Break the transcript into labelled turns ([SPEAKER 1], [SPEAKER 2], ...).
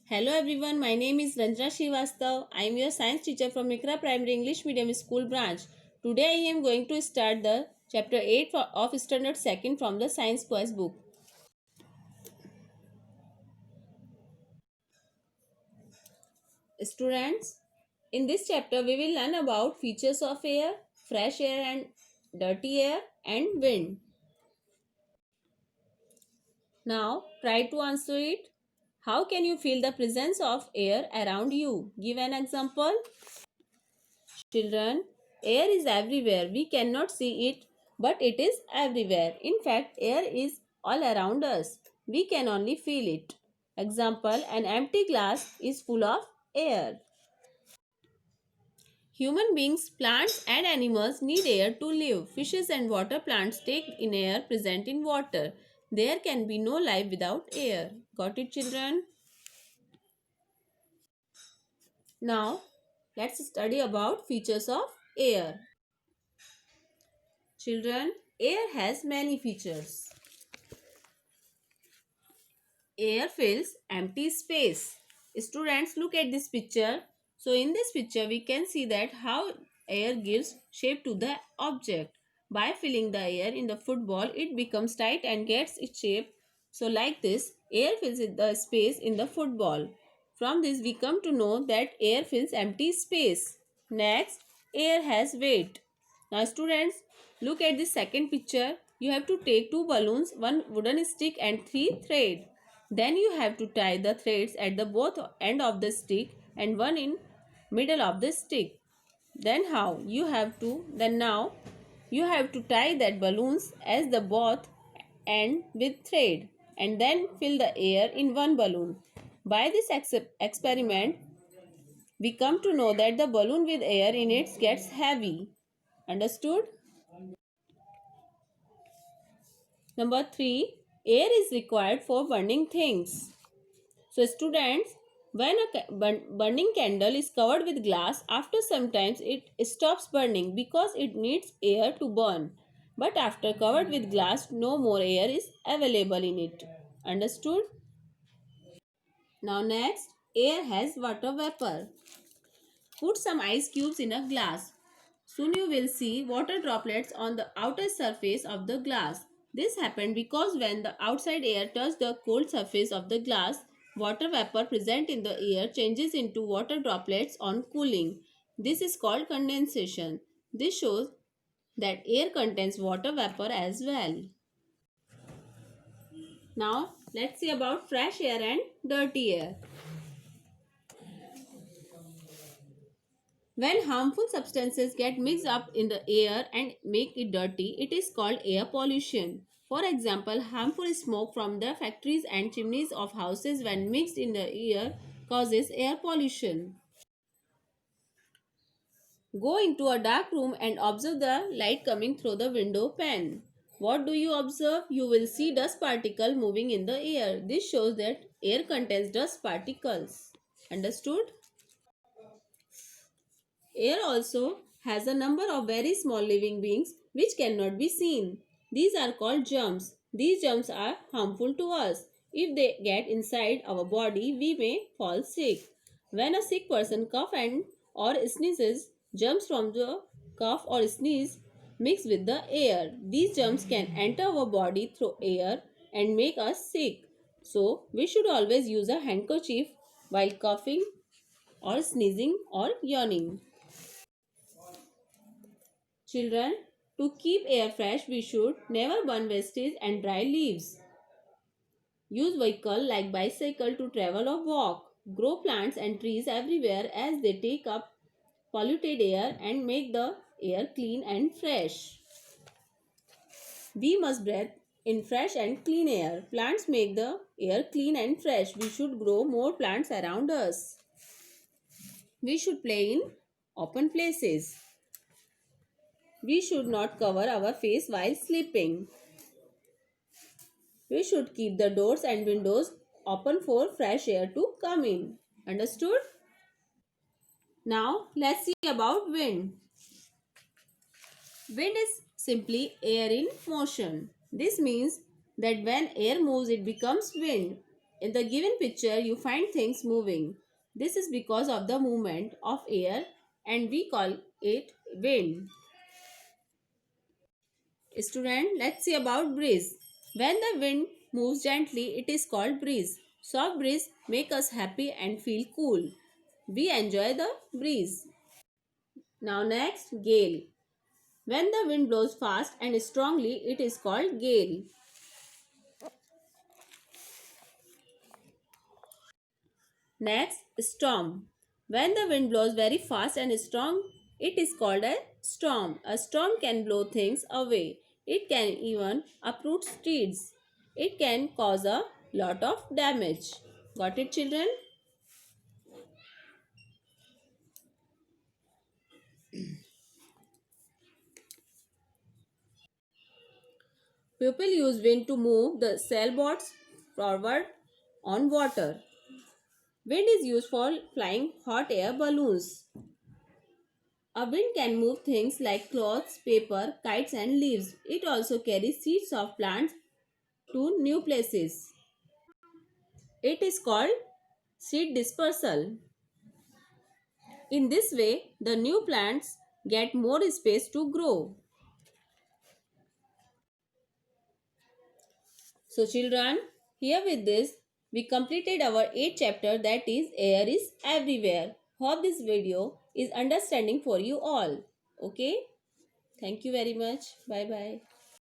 [SPEAKER 1] Hello everyone, my name is Ranjana Srivastav. I am your science teacher from Mikra Primary English Medium School branch. Today I am going to start the chapter 8 of standard 2nd from the science quiz book. Students, in this chapter we will learn about features of air, fresh air and dirty air and wind. Now try to answer it. How can you feel the presence of air around you? Give an example. Children, air is everywhere. We cannot see it, but it is everywhere. In fact, air is all around us. We can only feel it. Example, an empty glass is full of air. Human beings, plants and animals need air to live. Fishes and water plants take in air present in water. There can be no life without air. Got it, children? Now, let's study about features of air. Children, air has many features. Air fills empty space. Students, look at this picture. So in this picture we can see that how air gives shape to the object. By filling the air in the football, it becomes tight and gets its shape. So like this, air fills the space in the football. From this we come to know that air fills empty space. Next, air has weight. Now students, look at this second picture. You have to take two balloons, one wooden stick and three thread. Then you have to tie the threads at the both end of the stick and one in middle of the stick. Then how? Now you have to tie that balloons as the both end with thread and then fill the air in one balloon. By this experiment, we come to know that the balloon with air in it gets heavy. Understood? Number 3. Air is required for burning things. So students, when a burning candle is covered with glass, after some time it stops burning because it needs air to burn. But after covered with glass, no more air is available in it. Understood? Now next, air has water vapor. Put some ice cubes in a glass. Soon you will see water droplets on the outer surface of the glass. This happened because when the outside air touched the cold surface of the glass, water vapor present in the air changes into water droplets on cooling. This is called condensation. This shows that air contains water vapor as well. Now let's see about fresh air and dirty air. When harmful substances get mixed up in the air and make it dirty, it is called air pollution. For example, harmful smoke from the factories and chimneys of houses when mixed in the air causes air pollution. Go into a dark room and observe the light coming through the window pane. What do you observe? You will see dust particle moving in the air. This shows that air contains dust particles. Understood? Air also has a number of very small living beings which cannot be seen. These are called germs. These germs are harmful to us. If they get inside our body, we may fall sick. When a sick person coughs and or sneezes, germs from the cough or sneeze mix with the air. These germs can enter our body through air and make us sick. So, we should always use a handkerchief while coughing or sneezing or yawning. Children, to keep air fresh, we should never burn wastage and dry leaves. Use vehicle like bicycle to travel or walk. Grow plants and trees everywhere as they take up polluted air and make the air clean and fresh. We must breathe in fresh and clean air. Plants make the air clean and fresh. We should grow more plants around us. We should play in open places. We should not cover our face while sleeping. We should keep the doors and windows open for fresh air to come in. Understood? Now let's see about wind. Wind is simply air in motion. This means that when air moves it becomes wind. In the given picture, you find things moving. This is because of the movement of air and we call it wind. Student, let's see about breeze. When the wind moves gently, it is called breeze. Soft breeze make us happy and feel cool. We enjoy the breeze. Now next, gale. When the wind blows fast and strongly, it is called gale. Next, storm. When the wind blows very fast and strong, it is called a storm. A storm can blow things away. It can even uproot trees. It can cause a lot of damage. Got it, children? People use wind to move the sailboats forward on water. Wind is used for flying hot air balloons. A wind can move things like clothes, paper, kites, and leaves. It also carries seeds of plants to new places. It is called seed dispersal. In this way, the new plants get more space to grow. So, children, here with this, we completed our 8th chapter, that is, air is everywhere. Hope this video is understanding for you all. Okay? Thank you very much. Bye bye.